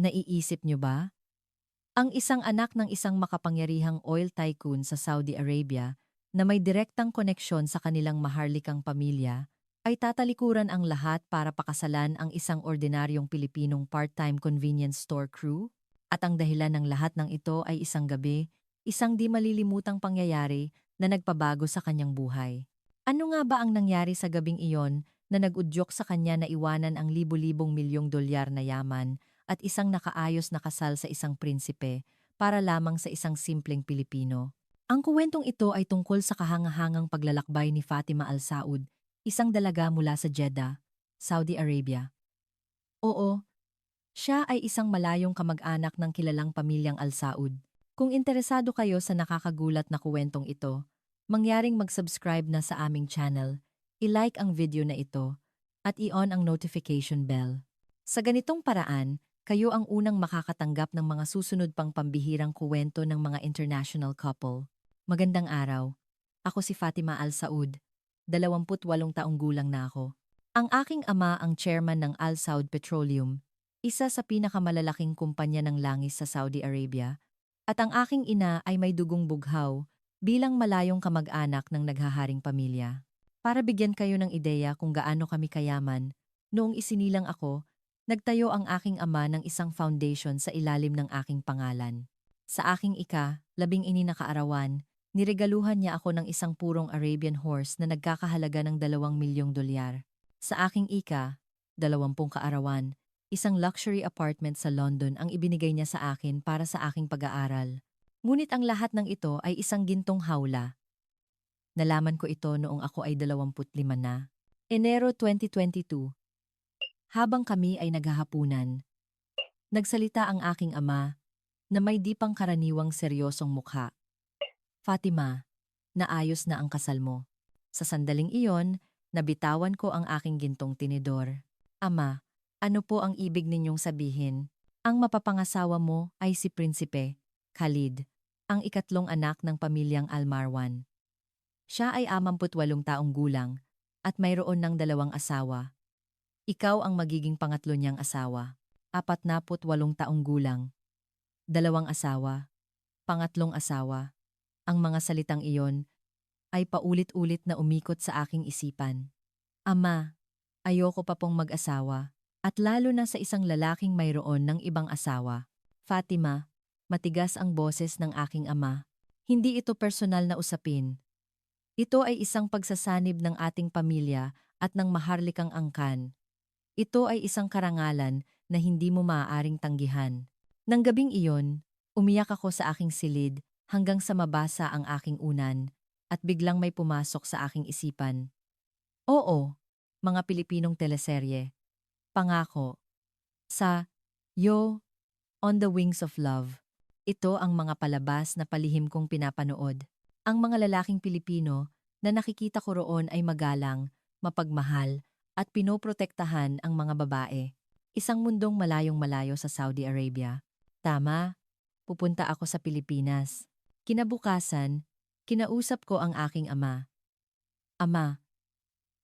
Naiisip niyo ba? Ang isang anak ng isang makapangyarihang oil tycoon sa Saudi Arabia na may direktang koneksyon sa kanilang maharlikang pamilya ay tatalikuran ang lahat para pakasalan ang isang ordinaryong Pilipinong part-time convenience store crew? At ang dahilan ng lahat ng ito ay isang gabi, isang di malilimutang pangyayari na nagpabago sa kanyang buhay. Ano nga ba ang nangyari sa gabing iyon na nag-udyok sa kanya na iwanan ang libu-libong milyong dolyar na yaman at isang nakaayos na kasal sa isang prinsipe para lamang sa isang simpleng Pilipino? Ang kuwentong ito ay tungkol sa kahangahangang paglalakbay ni Fatima Al Saud, isang dalaga mula sa Jeddah, Saudi Arabia. Oo, siya ay isang malayong kamag-anak ng kilalang pamilyang Al Saud. Kung interesado kayo sa nakakagulat na kuwentong ito, mangyaring mag-subscribe na sa aming channel, i-like ang video na ito, at i-on ang notification bell. Sa ganitong paraan, kayo ang unang makakatanggap ng mga susunod pang pambihirang kuwento ng mga international couple. Magandang araw. Ako si Fatima Al Saud. 28 taong gulang na ako. Ang aking ama ang chairman ng Al Saud Petroleum, isa sa pinakamalalaking kumpanya ng langis sa Saudi Arabia, at ang aking ina ay may dugong bughaw bilang malayong kamag-anak ng naghaharing pamilya. Para bigyan kayo ng ideya kung gaano kami kayaman, noong isinilang ako, nagtayo ang aking ama ng isang foundation sa ilalim ng aking pangalan. Sa aking ika-12 na kaarawan, niregaluhan niya ako ng isang purong Arabian horse na nagkakahalaga ng 2 milyong dolyar. Sa aking ika-20 kaarawan, isang luxury apartment sa London ang ibinigay niya sa akin para sa aking pag-aaral. Ngunit ang lahat ng ito ay isang gintong hawla. Nalaman ko ito noong ako ay 25 na. Enero 2022. Habang kami ay naghahapunan, nagsalita ang aking ama na may di pang karaniwang seryosong mukha. Fatima, naayos na ang kasal mo. Sa sandaling iyon, nabitawan ko ang aking gintong tinidor. Ama, ano po ang ibig ninyong sabihin? Ang mapapangasawa mo ay si Prinsipe Khalid, ang ikatlong anak ng pamilyang Al Marwan. Siya ay 28 taong gulang at mayroon ng 2 asawa. Ikaw ang magiging pangatlo niyang asawa. 48 taong gulang, 2 asawa, pangatlong asawa. Ang mga salitang iyon ay paulit-ulit na umikot sa aking isipan. Ama, ayoko pa pong mag-asawa, at lalo na sa isang lalaking mayroon ng ibang asawa. Fatima, matigas ang boses ng aking ama. Hindi ito personal na usapin. Ito ay isang pagsasanib ng ating pamilya at ng maharlikang angkan. Ito ay isang karangalan na hindi mo maaaring tanggihan. Nang gabing iyon, umiyak ako sa aking silid hanggang sa mabasa ang aking unan at biglang may pumasok sa aking isipan. Oo, mga Pilipinong teleserye. Pangako. Sa Yo, On the Wings of Love. Ito ang mga palabas na palihim kong pinapanood. Ang mga lalaking Pilipino na nakikita ko roon ay magalang, mapagmahal, at pinoprotektahan ang mga babae. Isang mundong malayong-malayo sa Saudi Arabia. Tama, pupunta ako sa Pilipinas. Kinabukasan, kinausap ko ang aking ama. Ama,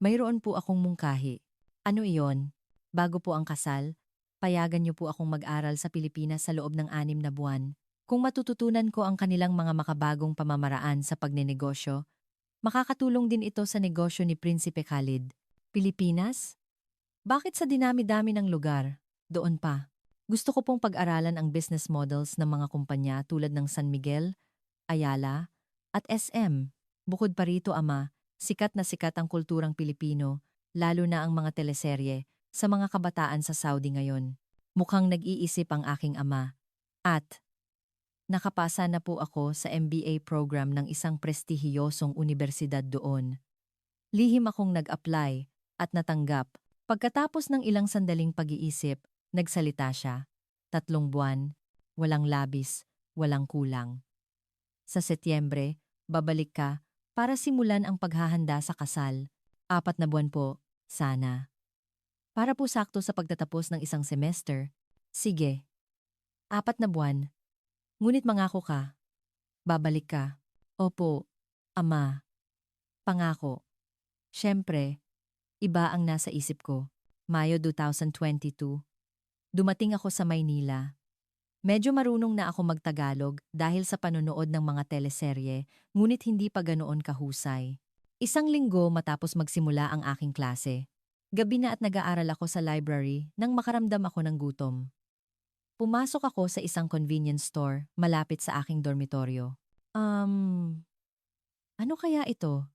mayroon po akong mungkahi. Ano iyon? Bago po ang kasal, payagan niyo po akong mag-aral sa Pilipinas sa loob ng 6 na buwan. Kung matututunan ko ang kanilang mga makabagong pamamaraan sa pagnenegosyo, makakatulong din ito sa negosyo ni Prinsipe Khalid. Pilipinas? Bakit sa dinami-dami ng lugar? Doon pa. Gusto ko pong pag-aralan ang business models ng mga kumpanya tulad ng San Miguel, Ayala, at SM. Bukod pa rito, ama, sikat ang kulturang Pilipino, lalo na ang mga teleserye, sa mga kabataan sa Saudi ngayon. Mukhang nag-iisip ang aking ama. At nakapasa na po ako sa MBA program ng isang prestihiyosong unibersidad doon. Lihim akong nag-apply at natanggap. Pagkatapos ng ilang sandaling pag-iisip, nagsalita siya. 3 buwan, walang labis, walang kulang. Sa Setyembre, babalik ka para simulan ang paghahanda sa kasal. 4 na buwan po, sana. Para po sakto sa pagtatapos ng isang semester. Sige. 4 na buwan. Ngunit mangako ka. Babalik ka. Opo, ama. Pangako. Siyempre, iba ang nasa isip ko. Mayo 2022. Dumating ako sa Maynila. Medyo marunong na ako magtagalog dahil sa panonood ng mga teleserye, ngunit hindi pa ganoon kahusay. Isang linggo matapos magsimula ang aking klase. Gabi na at nag-aaral ako sa library nang makaramdam ako ng gutom. Pumasok ako sa isang convenience store malapit sa aking dormitoryo. Ano kaya ito?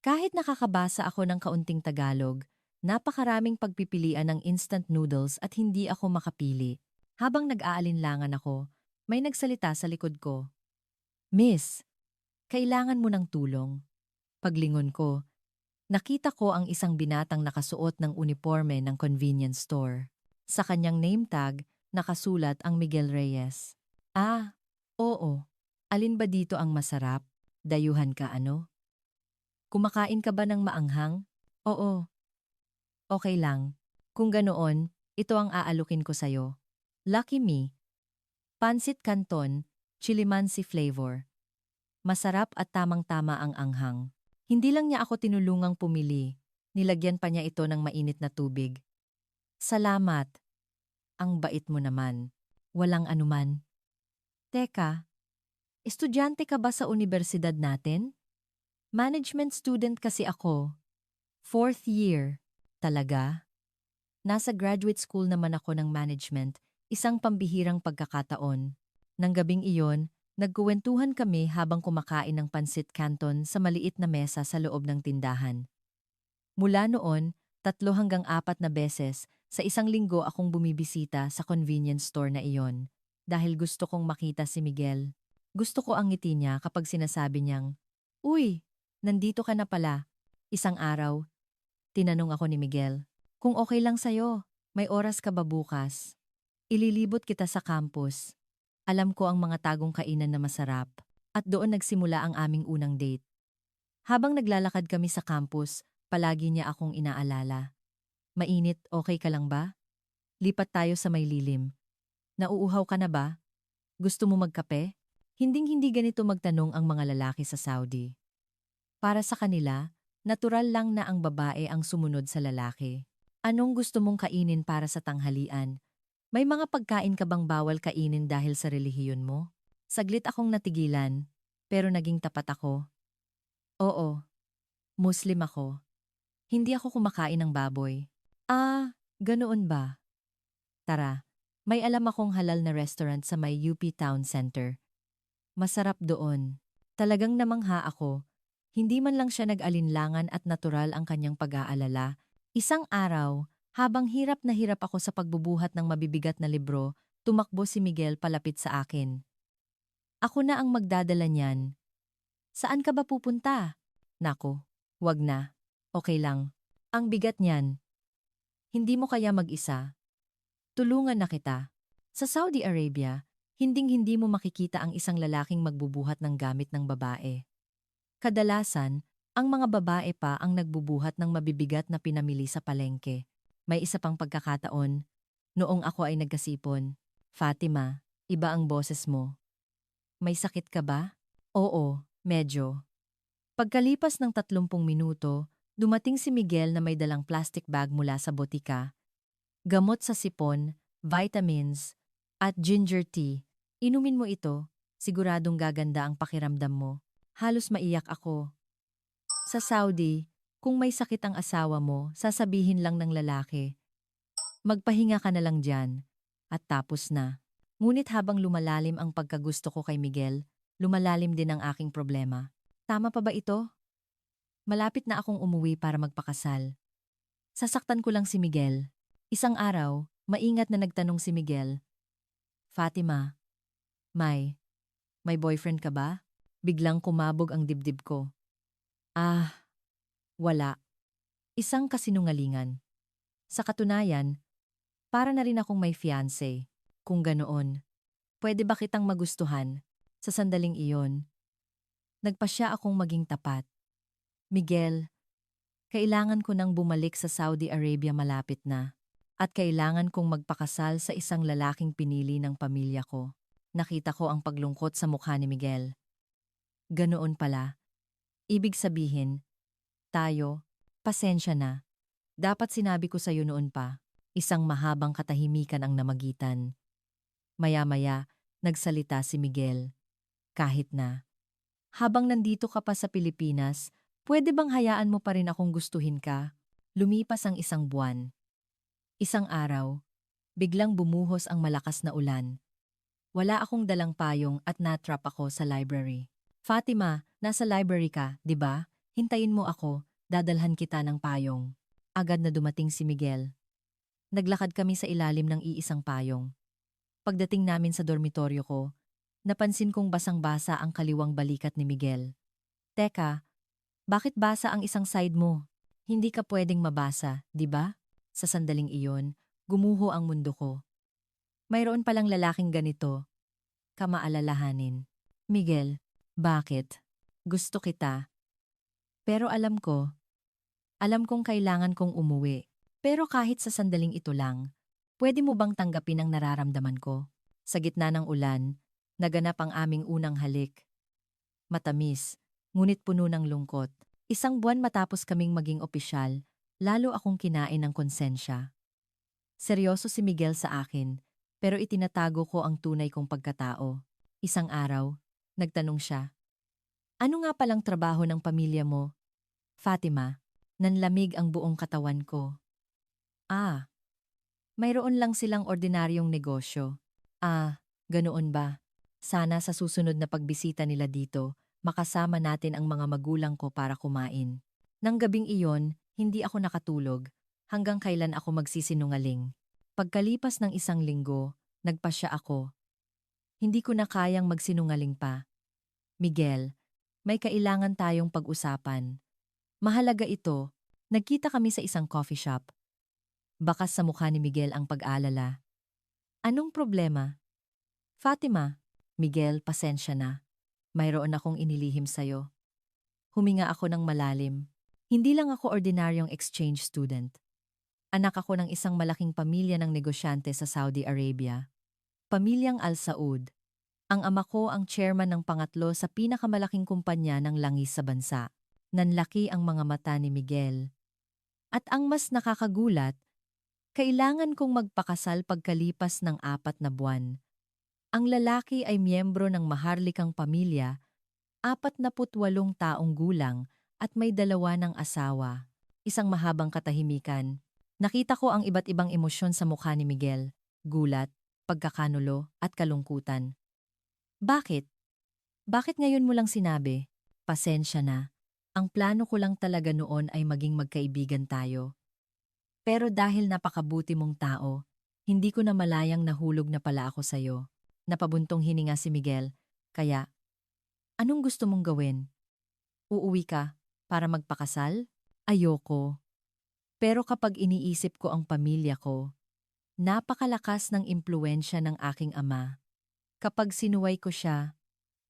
Kahit nakakabasa ako ng kaunting Tagalog, napakaraming pagpipilian ng instant noodles at hindi ako makapili. Habang nag-aalinlangan ako, may nagsalita sa likod ko. Miss, kailangan mo ng tulong. Paglingon ko, nakita ko ang isang binatang nakasuot ng uniforme ng convenience store. Sa kanyang name tag, nakasulat ang Miguel Reyes. Ah, oo. Alin ba dito ang masarap? Dayuhan ka ano? Kumakain ka ba ng maanghang? Oo. Okay lang. Kung ganoon, ito ang aalukin ko sa'yo. Lucky me. Pansit Canton, Chilimansi flavor. Masarap at tamang-tama ang anghang. Hindi lang niya ako tinulungang pumili. Nilagyan pa niya ito ng mainit na tubig. Salamat. Ang bait mo naman. Walang anuman. Teka, estudyante ka ba sa universidad natin? Management student kasi ako. 4th year. Talaga? Nasa graduate school naman ako ng management, isang pambihirang pagkakataon. Nang gabing iyon, nagkuwentuhan kami habang kumakain ng pansit canton sa maliit na mesa sa loob ng tindahan. Mula noon, 3 hanggang 4 na beses, sa isang linggo akong bumibisita sa convenience store na iyon. Dahil gusto kong makita si Miguel. Gusto ko ang ngiti niya kapag sinasabi niyang, "Uy, nandito ka na pala." Isang araw, tinanong ako ni Miguel, "Kung okay lang sa'yo, may oras ka ba bukas? Ililibot kita sa campus. Alam ko ang mga tagong kainan na masarap." At doon nagsimula ang aming unang date. Habang naglalakad kami sa campus, palagi niya akong inaalala. "Mainit, okay ka lang ba? Lipat tayo sa may lilim. Nauuhaw ka na ba? Gusto mo magkape?" Hinding-hindi ganito magtanong ang mga lalaki sa Saudi. Para sa kanila, natural lang na ang babae ang sumunod sa lalaki. Anong gusto mong kainin para sa tanghalian? May mga pagkain ka bang bawal kainin dahil sa relihiyon mo? Saglit akong natigilan, pero naging tapat ako. Oo, Muslim ako. Hindi ako kumakain ng baboy. Ah, ganoon ba? Tara, may alam akong halal na restaurant sa may UP Town Center. Masarap doon. Talagang namangha ako. Hindi man lang siya nag-alinlangan at natural ang kanyang pag-aalala. Isang araw, habang hirap na hirap ako sa pagbubuhat ng mabibigat na libro, tumakbo si Miguel palapit sa akin. "Ako na ang magdadala niyan." "Saan ka ba pupunta?" "Nako, wag na. Okay lang. Ang bigat niyan. Hindi mo kaya mag-isa? Tulungan na kita." Sa Saudi Arabia, hinding-hindi mo makikita ang isang lalaking magbubuhat ng gamit ng babae. Kadalasan, ang mga babae pa ang nagbubuhat ng mabibigat na pinamili sa palengke. May isa pang pagkakataon, noong ako ay nagkasipon. "Fatima, iba ang boses mo. May sakit ka ba?" "Oo, medyo." Pagkalipas ng 30 minuto, dumating si Miguel na may dalang plastic bag mula sa botika. Gamot sa sipon, vitamins, at ginger tea. "Inumin mo ito, siguradong gaganda ang pakiramdam mo." Halos maiyak ako. Sa Saudi, kung may sakit ang asawa mo, sasabihin lang ng lalaki, "Magpahinga ka na lang dyan." At tapos na. Ngunit habang lumalalim ang pagkagusto ko kay Miguel, lumalalim din ang aking problema. Tama pa ba ito? Malapit na akong umuwi para magpakasal. Sasaktan ko lang si Miguel. Isang araw, maingat na nagtanong si Miguel, "Fatima, may boyfriend ka ba?" Biglang kumabog ang dibdib ko. Ah, wala. Isang kasinungalingan. Sa katunayan, para na rin akong may fiancé. Kung ganoon, pwede ba kitang magustuhan? Sa sandaling iyon, nagpasya akong maging tapat. "Miguel, kailangan ko nang bumalik sa Saudi Arabia malapit na. At kailangan kong magpakasal sa isang lalaking pinili ng pamilya ko." Nakita ko ang paglungkot sa mukha ni Miguel. Ganoon pala. Ibig sabihin, tayo, pasensya na. Dapat sinabi ko sa'yo noon pa. Isang mahabang katahimikan ang namagitan. Maya-maya, nagsalita si Miguel. Kahit na, habang nandito ka pa sa Pilipinas, pwede bang hayaan mo pa rin akong gustuhin ka? Lumipas ang isang buwan. Isang araw, biglang bumuhos ang malakas na ulan. Wala akong dalang payong at natrap ako sa library. Fatima, nasa library ka, di ba? Hintayin mo ako, dadalhan kita ng payong. Agad na dumating si Miguel. Naglakad kami sa ilalim ng iisang payong. Pagdating namin sa dormitoryo ko, napansin kong basang-basa ang kaliwang balikat ni Miguel. Teka, bakit basa ang isang side mo? Hindi ka pwedeng mabasa, di ba? Sa sandaling iyon, gumuho ang mundo ko. Mayroon palang lalaking ganito, kamaalalahanin. Miguel, bakit? Gusto kita. Pero alam kong kailangan kong umuwi. Pero kahit sa sandaling ito lang, pwede mo bang tanggapin ang nararamdaman ko? Sa gitna ng ulan, naganap ang aming unang halik. Matamis, ngunit puno ng lungkot. Isang buwan matapos kaming maging opisyal, lalo akong kinain ng konsensya. Seryoso si Miguel sa akin, pero itinatago ko ang tunay kong pagkatao. Isang araw, nagtanong siya, ano nga palang trabaho ng pamilya mo? Fatima, nanlamig ang buong katawan ko. Ah, mayroon lang silang ordinaryong negosyo. Ah, ganoon ba? Sana sa susunod na pagbisita nila dito, makasama natin ang mga magulang ko para kumain. Nang gabing iyon, hindi ako nakatulog, hanggang kailan ako magsisinungaling. Pagkalipas ng isang linggo, nagpasya ako. Hindi ko na kayang magsinungaling pa. Miguel, may kailangan tayong pag-usapan. Mahalaga ito, nagkita kami sa isang coffee shop. Bakas sa mukha ni Miguel ang pag-alala. Anong problema? Fatima, Miguel, pasensya na. Mayroon akong inilihim sa'yo. Huminga ako ng malalim. Hindi lang ako ordinaryong exchange student. Anak ako ng isang malaking pamilya ng negosyante sa Saudi Arabia. Pamilyang Al Saud. Ang ama ko ang chairman ng pangatlo sa pinakamalaking kumpanya ng langis sa bansa. Nanlaki ang mga mata ni Miguel. At ang mas nakakagulat, kailangan kong magpakasal pagkalipas ng 4 na buwan. Ang lalaki ay miyembro ng maharlikang pamilya, 48 taong gulang at may 2 ng asawa. Isang mahabang katahimikan. Nakita ko ang iba't ibang emosyon sa mukha ni Miguel, gulat, pagkakanulo at kalungkutan. Bakit? Bakit ngayon mo lang sinabi? Pasensya na. Ang plano ko lang talaga noon ay maging magkaibigan tayo. Pero dahil napakabuti mong tao, hindi ko na malayang nahulog na pala ako sa'yo. Napabuntong hininga si Miguel, kaya, anong gusto mong gawin? Uuwi ka para magpakasal? Ayoko. Pero kapag iniisip ko ang pamilya ko, napakalakas ng impluensya ng aking ama. Kapag sinuway ko siya,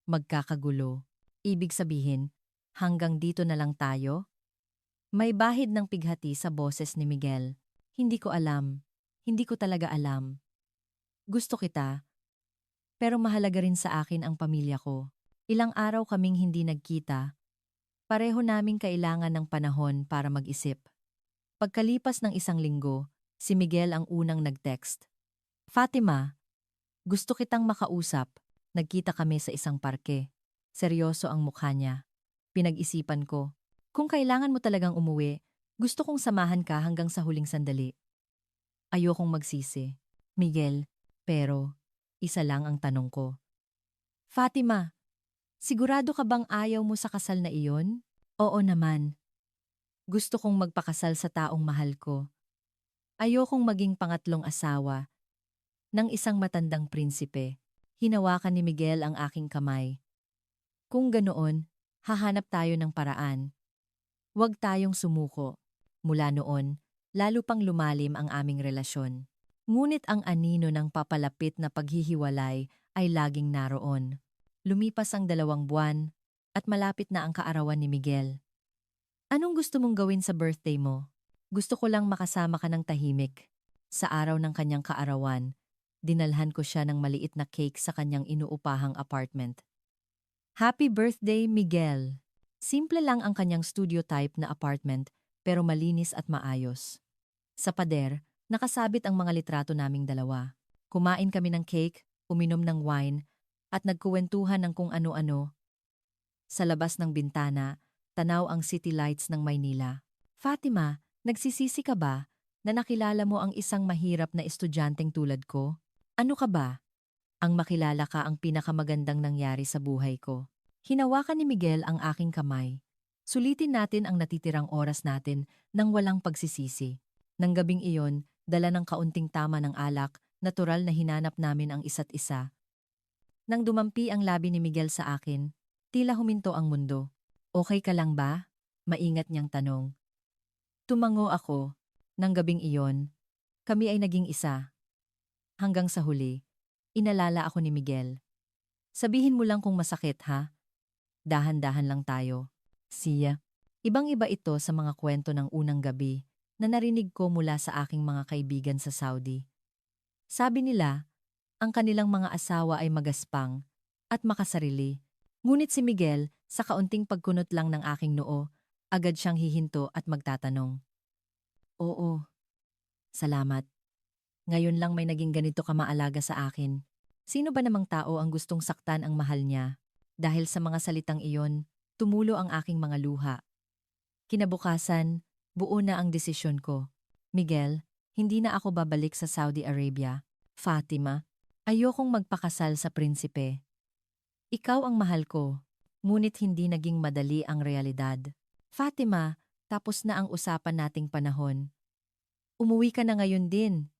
magkakagulo. Ibig sabihin, hanggang dito na lang tayo? May bahid ng pighati sa boses ni Miguel. Hindi ko alam. Hindi ko talaga alam. Gusto kita. Pero mahalaga rin sa akin ang pamilya ko. Ilang araw kaming hindi nagkita. Pareho naming kailangan ng panahon para mag-isip. Pagkalipas ng isang linggo, si Miguel ang unang nag-text. Fatima, gusto kitang makausap. Nagkita kami sa isang parke. Seryoso ang mukha niya. Pinag-isipan ko. Kung kailangan mo talagang umuwi, gusto kong samahan ka hanggang sa huling sandali. Ayokong magsisi. Miguel, pero isa lang ang tanong ko. Fatima, sigurado ka bang ayaw mo sa kasal na iyon? Oo naman. Gusto kong magpakasal sa taong mahal ko. Ayokong maging pangatlong asawa ng isang matandang prinsipe. Hinawakan ni Miguel ang aking kamay. Kung ganoon, hahanap tayo ng paraan. Huwag tayong sumuko. Mula noon, lalo pang lumalim ang aming relasyon. Ngunit ang anino ng papalapit na paghihiwalay ay laging naroon. Lumipas ang 2 buwan at malapit na ang kaarawan ni Miguel. Anong gusto mong gawin sa birthday mo? Gusto ko lang makasama ka ng tahimik. Sa araw ng kanyang kaarawan, dinalhan ko siya ng maliit na cake sa kanyang inuupahang apartment. Happy birthday, Miguel! Simple lang ang kanyang studio type na apartment pero malinis at maayos. Sa pader, Nakasabit ang mga litrato naming dalawa. Kumain kami ng cake, uminom ng wine, at nagkuwentuhan ng kung ano-ano. Sa labas ng bintana, tanaw ang city lights ng Maynila. Fatima, nagsisisi ka ba na nakilala mo ang isang mahirap na estudyanteng tulad ko? Ano ka ba? Ang makilala ka ang pinakamagandang nangyari sa buhay ko. Hinawakan ni Miguel ang aking kamay. Sulitin natin ang natitirang oras natin nang walang pagsisisi. Nang gabing iyon, dala ng kaunting tama ng alak, natural na hinanap namin ang isa't isa. Nang dumampi ang labi ni Miguel sa akin, tila huminto ang mundo. Okay ka lang ba? Maingat niyang tanong. Tumango ako. Nang gabing iyon, kami ay naging isa. Hanggang sa huli, inalala ako ni Miguel. Sabihin mo lang kung masakit ha? Dahan-dahan lang tayo. Siya. Ibang-iba ito sa mga kwento ng unang gabi na narinig ko mula sa aking mga kaibigan sa Saudi. Sabi nila, ang kanilang mga asawa ay magaspang at makasarili. Ngunit si Miguel, sa kaunting pagkunot lang ng aking noo, agad siyang hihinto at magtatanong. Oo, salamat. Ngayon lang may naging ganito ka maalaga sa akin. Sino ba namang tao ang gustong saktan ang mahal niya? Dahil sa mga salitang iyon, tumulo ang aking mga luha. Kinabukasan, buo na ang desisyon ko. Miguel, hindi na ako babalik sa Saudi Arabia. Fatima, ayokong magpakasal sa prinsipe. Ikaw ang mahal ko, ngunit hindi naging madali ang realidad. Fatima, tapos na ang usapan nating panahon. Umuwi ka na ngayon din.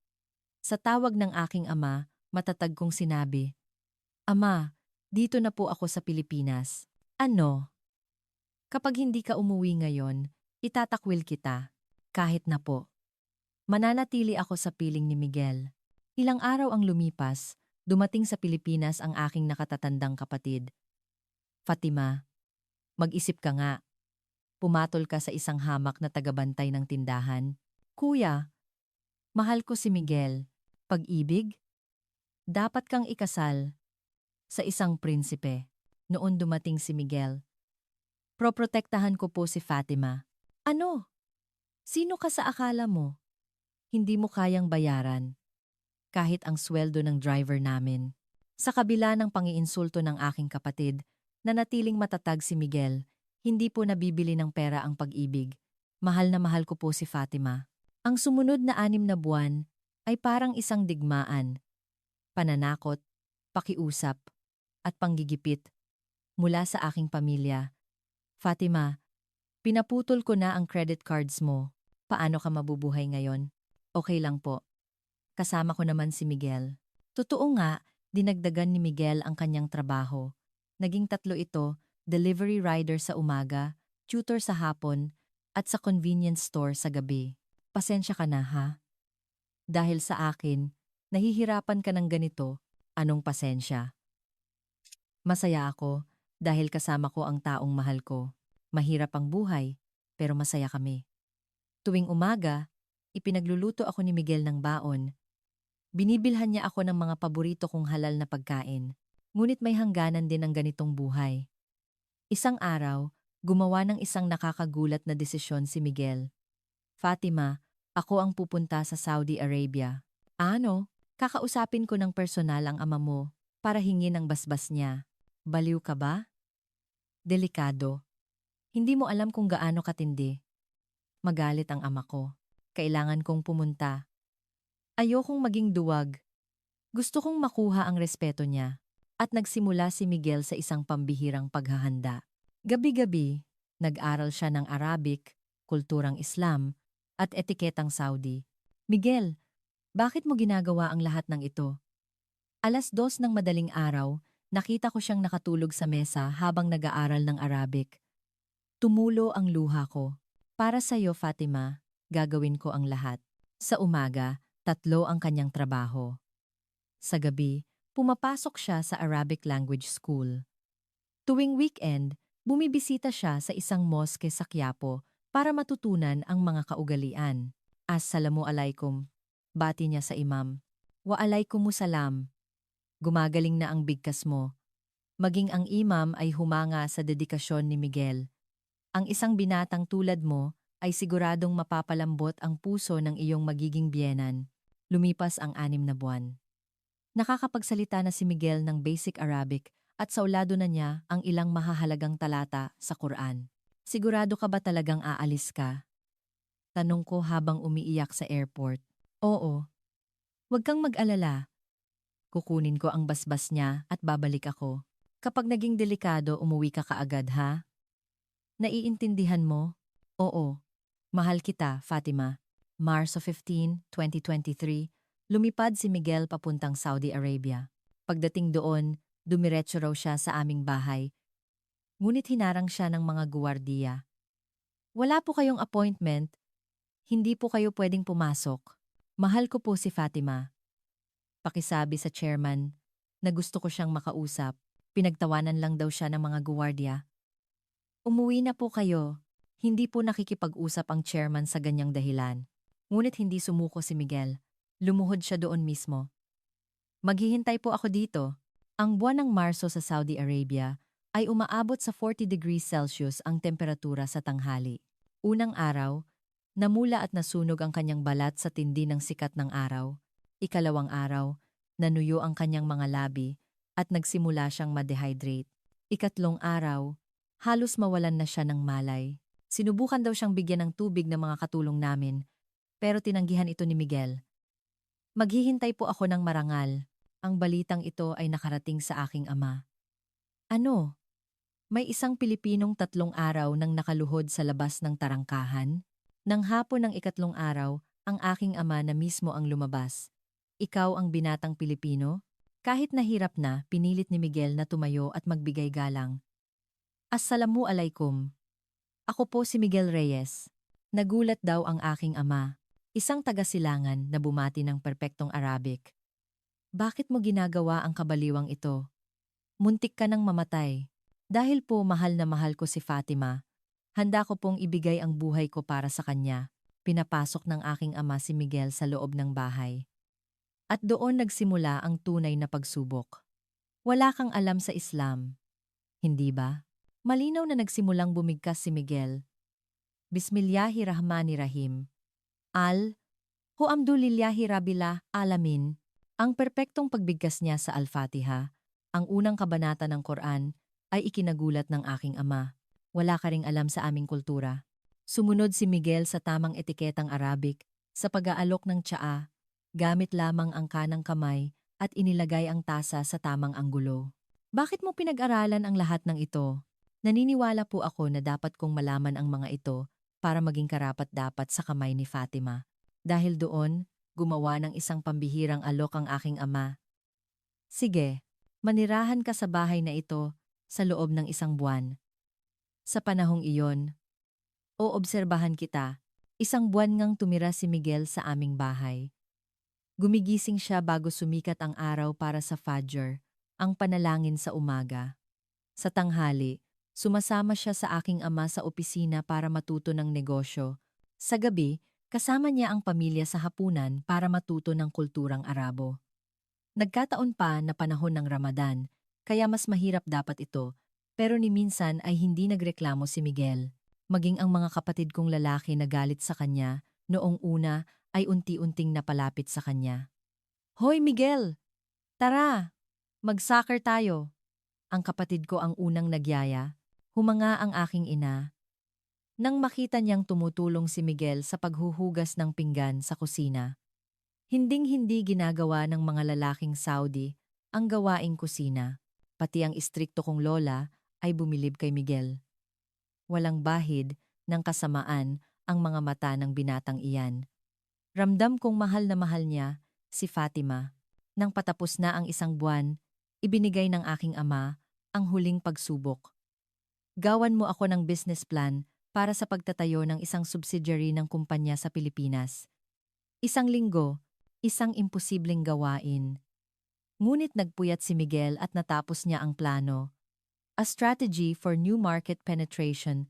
Sa tawag ng aking ama, matatag kong sinabi, Ama, dito na po ako sa Pilipinas. Ano? Kapag hindi ka umuwi ngayon, itatakwil kita. Kahit na po. Mananatili ako sa piling ni Miguel. Ilang araw ang lumipas, dumating sa Pilipinas ang aking nakatatandang kapatid. Fatima, mag-isip ka nga. Pumatol ka sa isang hamak na tagabantay ng tindahan. Kuya, mahal ko si Miguel. Pag-ibig? Dapat kang ikasal sa isang prinsipe. Noon dumating si Miguel. Proprotektahan ko po si Fatima. Ano? Sino ka sa akala mo? Hindi mo kayang bayaran. Kahit ang sweldo ng driver namin. Sa kabila ng pangiinsulto ng aking kapatid, nanatiling matatag si Miguel, hindi po nabibili ng pera ang pag-ibig. Mahal na mahal ko po si Fatima. Ang sumunod na 6 na buwan ay parang isang digmaan. Pananakot, pakiusap, at panggigipit mula sa aking pamilya. Fatima, pinaputol ko na ang credit cards mo. Paano ka mabubuhay ngayon? Okay lang po. Kasama ko naman si Miguel. Totoo nga, dinagdagan ni Miguel ang kanyang trabaho. Naging 3 ito, delivery rider sa umaga, tutor sa hapon, at sa convenience store sa gabi. Pasensya ka na ha? Dahil sa akin, nahihirapan ka ng ganito, anong pasensya? Masaya ako dahil kasama ko ang taong mahal ko. Mahirap ang buhay, pero masaya kami. Tuwing umaga, ipinagluluto ako ni Miguel ng baon. Binibilhan niya ako ng mga paborito kong halal na pagkain. Ngunit may hangganan din ang ganitong buhay. Isang araw, gumawa ng isang nakakagulat na desisyon si Miguel. Fatima, ako ang pupunta sa Saudi Arabia. Ano? Kakausapin ko ng personal ang ama mo para hingin ang basbas niya. Baliw ka ba? Delikado. Hindi mo alam kung gaano katindi. Magalit ang ama ko. Kailangan kong pumunta. Ayokong maging duwag. Gusto kong makuha ang respeto niya. At nagsimula si Miguel sa isang pambihirang paghahanda. Gabi-gabi, nag-aral siya ng Arabic, kulturang Islam, at etiketang Saudi. Miguel, bakit mo ginagawa ang lahat ng ito? 2:00 ng madaling araw, nakita ko siyang nakatulog sa mesa habang nag-aaral ng Arabic. Tumulo ang luha ko. Para sa iyo, Fatima, gagawin ko ang lahat. Sa umaga, 3 ang kanyang trabaho. Sa gabi, pumapasok siya sa Arabic language school. Tuwing weekend, bumibisita siya sa isang mosque sa Quiapo para matutunan ang mga kaugalian. Assalamu alaikum. Bati niya sa imam. Wa alaikumussalam. Gumagaling na ang bigkas mo. Maging ang imam ay humanga sa dedikasyon ni Miguel. Ang isang binatang tulad mo, ay siguradong mapapalambot ang puso ng iyong magiging biyenan. Lumipas ang 6 na buwan. Nakakapagsalita na si Miguel ng basic Arabic at saulado na niya ang ilang mahahalagang talata sa Quran. Sigurado ka ba talagang aalis ka? Tanong ko habang umiiyak sa airport. Oo. Huwag kang mag-alala. Kukunin ko ang basbas niya at babalik ako. Kapag naging delikado, umuwi ka kaagad ha? Naiintindihan mo? Oo. Mahal kita, Fatima. Marso 15, 2023, lumipad si Miguel papuntang Saudi Arabia. Pagdating doon, dumiretso raw siya sa aming bahay. Ngunit hinarang siya ng mga guwardiya. Wala po kayong appointment. Hindi po kayo pwedeng pumasok. Mahal ko po si Fatima. Pakisabi sa chairman na gusto ko siyang makausap. Pinagtawanan lang daw siya ng mga guwardiya. Umuwi na po kayo. Hindi po nakikipag-usap ang chairman sa ganyang dahilan. Ngunit hindi sumuko si Miguel. Lumuhod siya doon mismo. Maghihintay po ako dito. Ang buwan ng Marso sa Saudi Arabia ay umaabot sa 40 degrees Celsius ang temperatura sa tanghali. Unang araw, namula at nasunog ang kanyang balat sa tindi ng sikat ng araw. Ikalawang araw, nanuyo ang kanyang mga labi at nagsimula siyang ma-dehydrate. Ikatlong araw, halos mawalan na siya ng malay. Sinubukan daw siyang bigyan ng tubig ng mga katulong namin, pero tinanggihan ito ni Miguel. Maghihintay po ako ng marangal. Ang balitang ito ay nakarating sa aking ama. Ano? May isang Pilipinong 3 araw nang nakaluhod sa labas ng tarangkahan? Nang hapon ng ikatlong araw, ang aking ama na mismo ang lumabas. Ikaw ang binatang Pilipino? Kahit nahirap na, pinilit ni Miguel na tumayo at magbigay galang. Assalamualaikum. Ako po si Miguel Reyes. Nagulat daw ang aking ama, isang taga-silangan na bumati ng perpektong Arabic. Bakit mo ginagawa ang kabaliwang ito? Muntik ka nang mamatay. Dahil po mahal na mahal ko si Fatima, handa ko pong ibigay ang buhay ko para sa kanya. Pinapasok ng aking ama si Miguel sa loob ng bahay. At doon nagsimula ang tunay na pagsubok. Wala kang alam sa Islam. Hindi ba? Malinaw na nagsimulang bumigkas si Miguel. Bismillahirrahmanirrahim. Alhamdulillahi rabbil alamin. Ang perpektong pagbigkas niya sa Al-Fatiha, ang unang kabanata ng Quran, ay ikinagulat ng aking ama. Wala ka ring alam sa aming kultura. Sumunod si Miguel sa tamang etiketang Arabic, sa pag-aalok ng tsaa, gamit lamang ang kanang kamay at inilagay ang tasa sa tamang anggulo. Bakit mo pinag-aralan ang lahat ng ito? Naniniwala po ako na dapat kong malaman ang mga ito para maging karapat-dapat sa kamay ni Fatima. Dahil doon, gumawa ng isang pambihirang alok ang aking ama. Sige, manirahan ka sa bahay na ito sa loob ng 1 buwan. Sa panahong iyon, oobserbahan kita, 1 buwan ngang tumira si Miguel sa aming bahay. Gumigising siya bago sumikat ang araw para sa Fajr, ang panalangin sa umaga. Sa tanghali, sumasama siya sa aking ama sa opisina para matuto ng negosyo. Sa gabi, kasama niya ang pamilya sa hapunan para matuto ng kulturang Arabo. Nagkataon pa na panahon ng Ramadan, kaya mas mahirap dapat ito, pero ni minsan ay hindi nagreklamo si Miguel. Maging ang mga kapatid kong lalaki na galit sa kanya, noong una ay unti-unting napalapit sa kanya. Hoy Miguel! Tara! Mag-soccer tayo! Ang kapatid ko ang unang nagyaya. Humanga ang aking ina. Nang makita niyang tumutulong si Miguel sa paghuhugas ng pinggan sa kusina. Hinding-hindi ginagawa ng mga lalaking Saudi ang gawaing kusina. Pati ang istrikto kong lola ay bumilib kay Miguel. Walang bahid ng kasamaan ang mga mata ng binatang iyan. Ramdam kong mahal na mahal niya si Fatima. Nang patapos na ang 1 buwan, ibinigay ng aking ama ang huling pagsubok. Gawan mo ako ng business plan para sa pagtatayo ng isang subsidiary ng kumpanya sa Pilipinas. 1 linggo, isang imposibleng gawain. Ngunit nagpuyat si Miguel at natapos niya ang plano. A strategy for new market penetration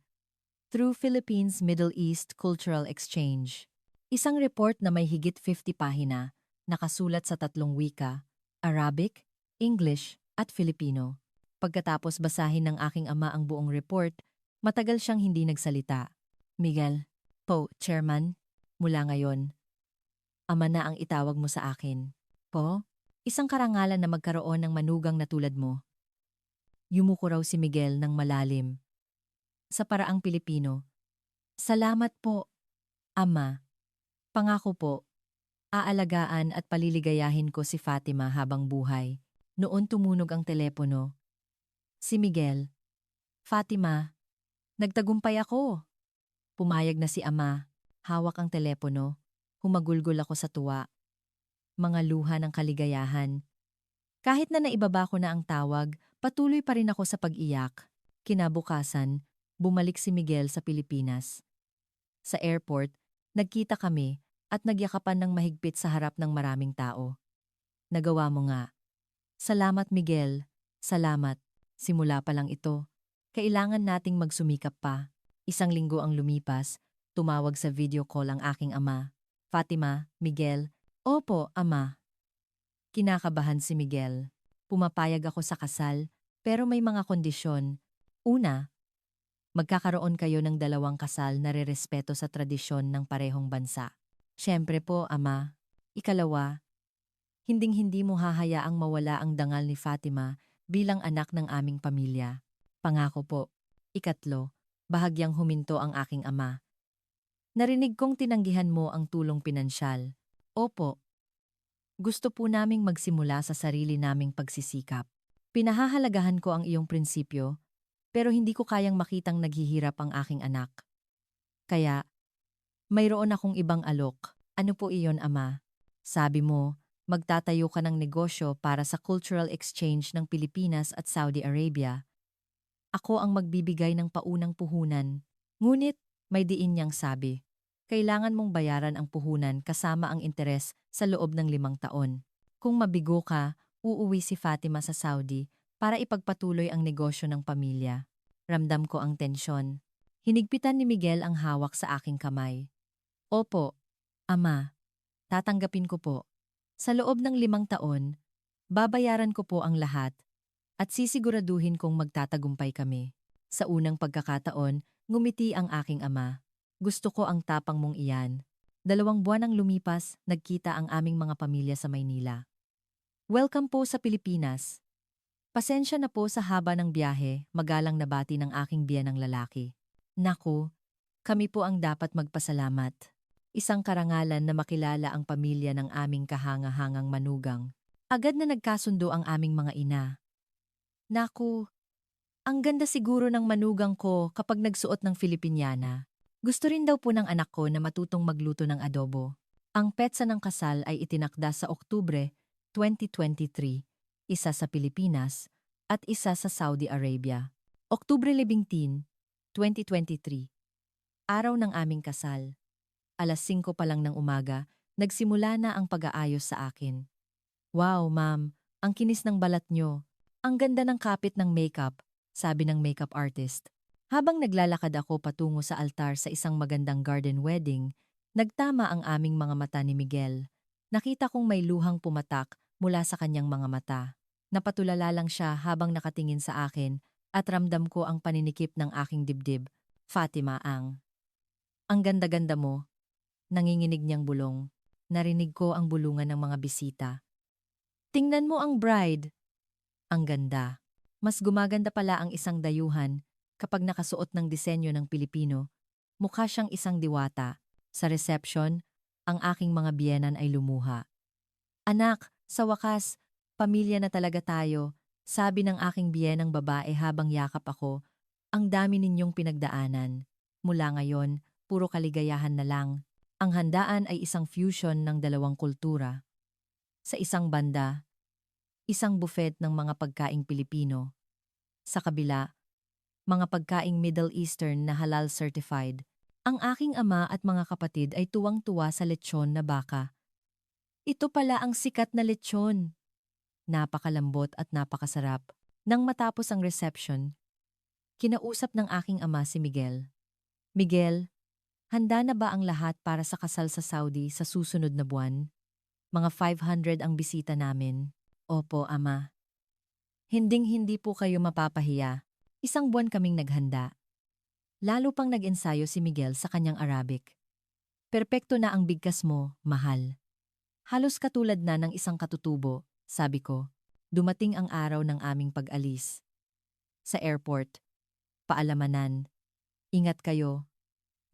through Philippines-Middle East Cultural Exchange. Isang report na may higit 50 pahina, nakasulat sa 3 wika, Arabic, English, at Filipino. Pagkatapos basahin ng aking ama ang buong report, matagal siyang hindi nagsalita. Miguel, Po, Chairman, mula ngayon, ama na ang itawag mo sa akin. Po, isang karangalan na magkaroon ng manugang na tulad mo. Yumuko raw si Miguel ng malalim. Sa paraang Pilipino, salamat po, ama. Pangako po, aalagaan at paliligayahin ko si Fatima habang buhay. Noon tumunog ang telepono. Si Miguel. Fatima, nagtagumpay ako. Pumayag na si ama. Hawak ang telepono. Humagulgol ako sa tuwa. Mga luha ng kaligayahan. Kahit na naibaba ko na ang tawag, patuloy pa rin ako sa pag-iyak. Kinabukasan, bumalik si Miguel sa Pilipinas. Sa airport, nagkita kami at nagyakapan ng mahigpit sa harap ng maraming tao. Nagawa mo nga. Salamat Miguel, salamat. Simula pa lang ito. Kailangan nating magsumikap pa. Isang linggo ang lumipas, tumawag sa video call ang aking ama. Fatima, Miguel, opo, ama. Kinakabahan si Miguel. Pumapayag ako sa kasal, pero may mga kondisyon. Una, magkakaroon kayo ng dalawang kasal na rerespeto sa tradisyon ng parehong bansa. Siyempre po, ama. Ikalawa, hinding-hindi mo hahayaang mawala ang dangal ni Fatima bilang anak ng aming pamilya. Pangako po. Ikatlo, bahagyang huminto ang aking ama. Narinig kong tinanggihan mo ang tulong pinansyal. Opo. Gusto po naming magsimula sa sarili naming pagsisikap. Pinahahalagahan ko ang iyong prinsipyo, pero hindi ko kayang makitang naghihirap ang aking anak. Kaya, mayroon akong ibang alok. Ano po iyon, ama? Sabi mo, magtatayo ka ng negosyo para sa cultural exchange ng Pilipinas at Saudi Arabia. Ako ang magbibigay ng paunang puhunan. Ngunit, may diin niyang sabi, kailangan mong bayaran ang puhunan kasama ang interes sa loob ng 5 taon. Kung mabigo ka, uuwi si Fatima sa Saudi para ipagpatuloy ang negosyo ng pamilya. Ramdam ko ang tensyon. Hinigpitan ni Miguel ang hawak sa aking kamay. Opo, ama. Tatanggapin ko po. Sa loob ng 5 taon, babayaran ko po ang lahat at sisiguraduhin kong magtatagumpay kami. Sa unang pagkakataon, ngumiti ang aking ama. Gusto ko ang tapang mong iyan. 2 buwan ang lumipas, nagkita ang aming mga pamilya sa Maynila. Welcome po sa Pilipinas. Pasensya na po sa haba ng biyahe, magalang na bati ng aking biyenang lalaki. Naku, kami po ang dapat magpasalamat. Isang karangalan na makilala ang pamilya ng aming kahanga-hangang manugang. Agad na nagkasundo ang aming mga ina. Naku, ang ganda siguro ng manugang ko kapag nagsuot ng Filipiniana. Gusto rin daw po ng anak ko na matutong magluto ng adobo. Ang petsa ng kasal ay itinakda sa Oktubre 2023, isa sa Pilipinas at isa sa Saudi Arabia. Oktubre 17, 2023. Araw ng aming kasal. Alas 5 pa lang ng umaga, nagsimula na ang pag-aayos sa akin. Wow, ma'am, ang kinis ng balat nyo. Ang ganda ng kapit ng makeup, sabi ng makeup artist. Habang naglalakad ako patungo sa altar sa isang magandang garden wedding, nagtama ang aming mga mata ni Miguel. Nakita kong may luhang pumatak mula sa kanyang mga mata. Napatulala lang siya habang nakatingin sa akin at ramdam ko ang paninikip ng aking dibdib. Fatima Ang ganda-ganda mo. Nanginginig niyang bulong. Narinig ko ang bulungan ng mga bisita. Tingnan mo ang bride. Ang ganda. Mas gumaganda pala ang isang dayuhan kapag nakasuot ng disenyo ng Pilipino. Mukha siyang isang diwata. Sa reception, ang aking mga biyenan ay lumuha. Anak, sa wakas, pamilya na talaga tayo, sabi ng aking biyenang babae habang yakap ako. Ang dami ninyong pinagdaanan. Mula ngayon, puro kaligayahan na lang. Ang handaan ay isang fusion ng 2 kultura. Sa isang banda, isang buffet ng mga pagkaing Pilipino. Sa kabila, mga pagkaing Middle Eastern na halal certified. Ang aking ama at mga kapatid ay tuwang-tuwa sa lechon na baka. Ito pala ang sikat na lechon. Napakalambot at napakasarap. Nang matapos ang reception, kinausap ng aking ama si Miguel. Miguel, handa na ba ang lahat para sa kasal sa Saudi sa susunod na buwan? Mga 500 ang bisita namin. Opo, ama. Hinding-hindi po kayo mapapahiya. 1 buwan kaming naghanda. Lalo pang nag-ensayo si Miguel sa kanyang Arabic. Perpekto na ang bigkas mo, mahal. Halos katulad na ng isang katutubo, sabi ko. Dumating ang araw ng aming pag-alis. Sa airport, paalamanan. Ingat kayo,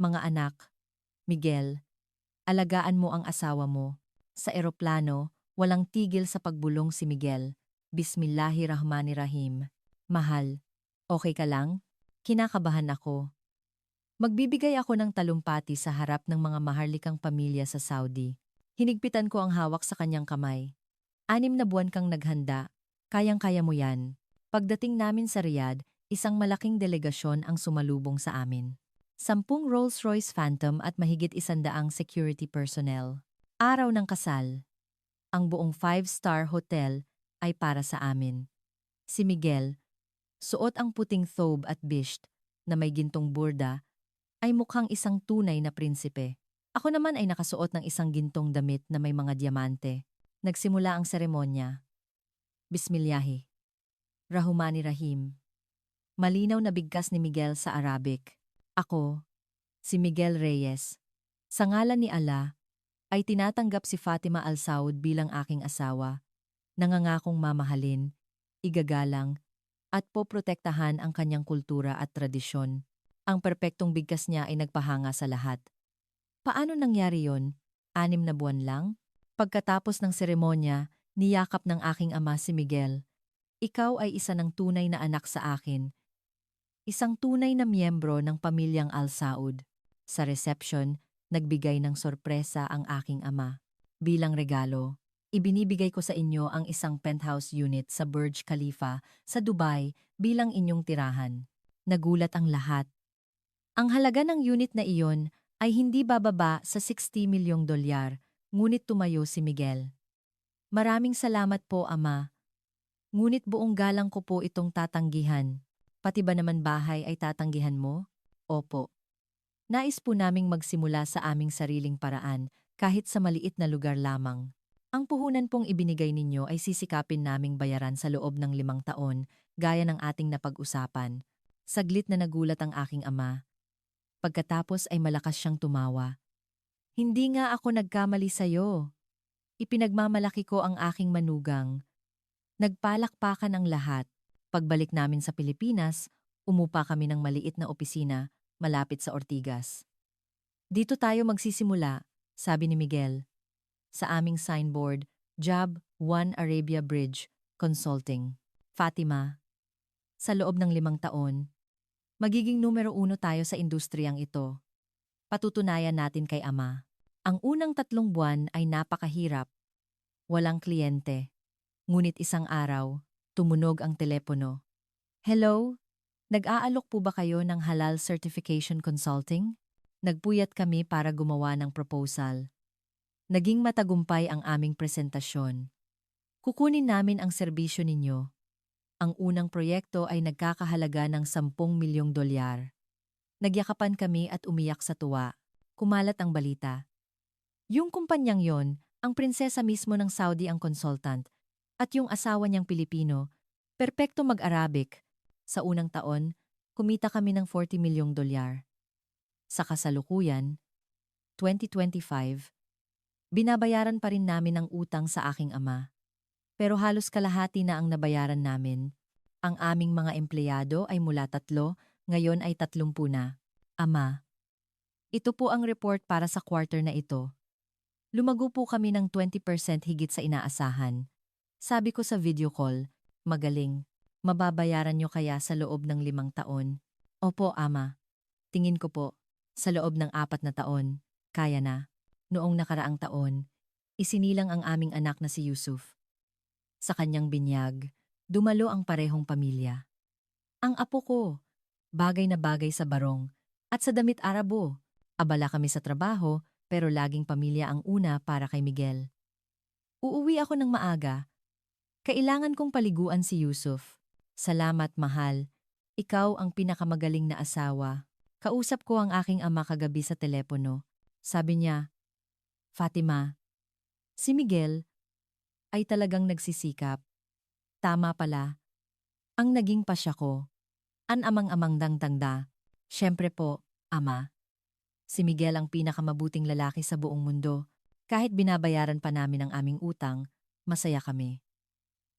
mga anak. Miguel, alagaan mo ang asawa mo. Sa eroplano, walang tigil sa pagbulong si Miguel. Bismillahirrahmanirrahim. Mahal, okay ka lang? Kinakabahan ako. Magbibigay ako ng talumpati sa harap ng mga maharlikang pamilya sa Saudi. Hinigpitan ko ang hawak sa kanyang kamay. 6 na buwan kang naghanda. Kayang-kaya mo yan. Pagdating namin sa Riyadh, isang malaking delegasyon ang sumalubong sa amin. 10 Rolls-Royce Phantom at mahigit 100 security personnel. Araw ng kasal. Ang buong 5-star hotel ay para sa amin. Si Miguel, suot ang puting thobe at bisht na may gintong burda, ay mukhang isang tunay na prinsipe. Ako naman ay nakasuot ng isang gintong damit na may mga diamante. Nagsimula ang seremonya. Bismillahi. Rahumani Rahim. Malinaw na bigkas ni Miguel sa Arabic. Ako, si Miguel Reyes, sa ngalan ni Allah, ay tinatanggap si Fatima Al Saud bilang aking asawa, nangangakong mamahalin, igagalang, at poprotektahan ang kanyang kultura at tradisyon. Ang perpektong bigkas niya ay nagpahanga sa lahat. Paano nangyari yon? 6 na buwan lang? Pagkatapos ng seremonya, niyakap ng aking ama si Miguel. Ikaw ay isa ng tunay na anak sa akin. Isang tunay na miyembro ng pamilyang Al Saud. Sa reception, nagbigay ng sorpresa ang aking ama. Bilang regalo, ibinibigay ko sa inyo ang isang penthouse unit sa Burj Khalifa sa Dubai bilang inyong tirahan. Nagulat ang lahat. Ang halaga ng unit na iyon ay hindi bababa sa $60 milyong, ngunit tumayo si Miguel. Maraming salamat po, Ama. Ngunit buong galang ko po itong tatanggihan. Pati ba naman bahay ay tatanggihan mo? Opo. Nais po naming magsimula sa aming sariling paraan, kahit sa maliit na lugar lamang. Ang puhunan pong ibinigay ninyo ay sisikapin naming bayaran sa loob ng 5 taon, gaya ng ating napag-usapan. Saglit na nagulat ang aking ama. Pagkatapos ay malakas siyang tumawa. Hindi nga ako nagkamali sa'yo. Ipinagmamalaki ko ang aking manugang. Nagpalakpakan ang lahat. Pagbalik namin sa Pilipinas, umupa kami ng maliit na opisina malapit sa Ortigas. Dito tayo magsisimula, sabi ni Miguel. Sa aming signboard, Job 1 Arabia Bridge, Consulting. Fatima. Sa loob ng 5 taon, magiging numero 1 tayo sa industriyang ito. Patutunayan natin kay Ama. Ang unang 3 buwan ay napakahirap. Walang kliyente. Ngunit isang araw, tumunog ang telepono. Hello? Nag-aalok po ba kayo ng Halal Certification Consulting? Nagpuyat kami para gumawa ng proposal. Naging matagumpay ang aming presentasyon. Kukunin namin ang serbisyo ninyo. Ang unang proyekto ay nagkakahalaga ng $10 milyong. Nagyakapan kami at umiyak sa tuwa. Kumalat ang balita. Yung kumpanyang yon, ang prinsesa mismo ng Saudi ang consultant, at yung asawa niyang Pilipino, perpekto mag-Arabic. Sa unang taon, kumita kami ng $40 milyong. Sa kasalukuyan, 2025, binabayaran pa rin namin ang utang sa aking ama. Pero halos kalahati na ang nabayaran namin. Ang aming mga empleyado ay mula 3, ngayon ay 30 na. Ama, ito po ang report para sa quarter na ito. Lumago po kami ng 20% higit sa inaasahan. Sabi ko sa video call, magaling. Mababayaran nyo kaya sa loob ng 5 taon? Opo, Ama. Tingin ko po, sa loob ng 4 na taon, kaya na. Noong nakaraang taon, isinilang ang aming anak na si Yusuf. Sa kanyang binyag, dumalo ang parehong pamilya. Ang apo ko, bagay na bagay sa barong, at sa damit Arabo. Abala kami sa trabaho, pero laging pamilya ang una para kay Miguel. Uuwi ako ng maaga. Kailangan kong paliguan si Yusuf. Salamat, mahal. Ikaw ang pinakamagaling na asawa. Kausap ko ang aking ama kagabi sa telepono. Sabi niya, Fatima, si Miguel ay talagang nagsisikap. Tama pala. Ang naging pasya ko. An amang-amang dang tangda. Siyempre po, Ama. Si Miguel ang pinakamabuting lalaki sa buong mundo. Kahit binabayaran pa namin ang aming utang, masaya kami.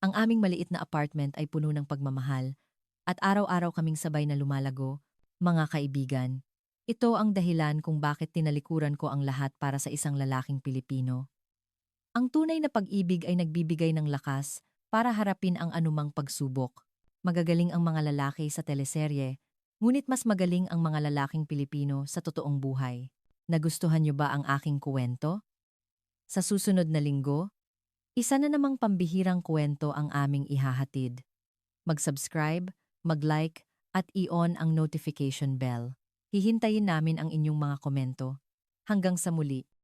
Ang aming maliit na apartment ay puno ng pagmamahal at araw-araw kaming sabay na lumalago, mga kaibigan. Ito ang dahilan kung bakit tinalikuran ko ang lahat para sa isang lalaking Pilipino. Ang tunay na pag-ibig ay nagbibigay ng lakas para harapin ang anumang pagsubok. Magagaling ang mga lalaki sa teleserye, ngunit mas magaling ang mga lalaking Pilipino sa totoong buhay. Nagustuhan niyo ba ang aking kuwento? Sa susunod na linggo, isa na namang pambihirang kuwento ang aming ihahatid. Mag-subscribe, mag-like, at i-on ang notification bell. Hihintayin namin ang inyong mga komento. Hanggang sa muli.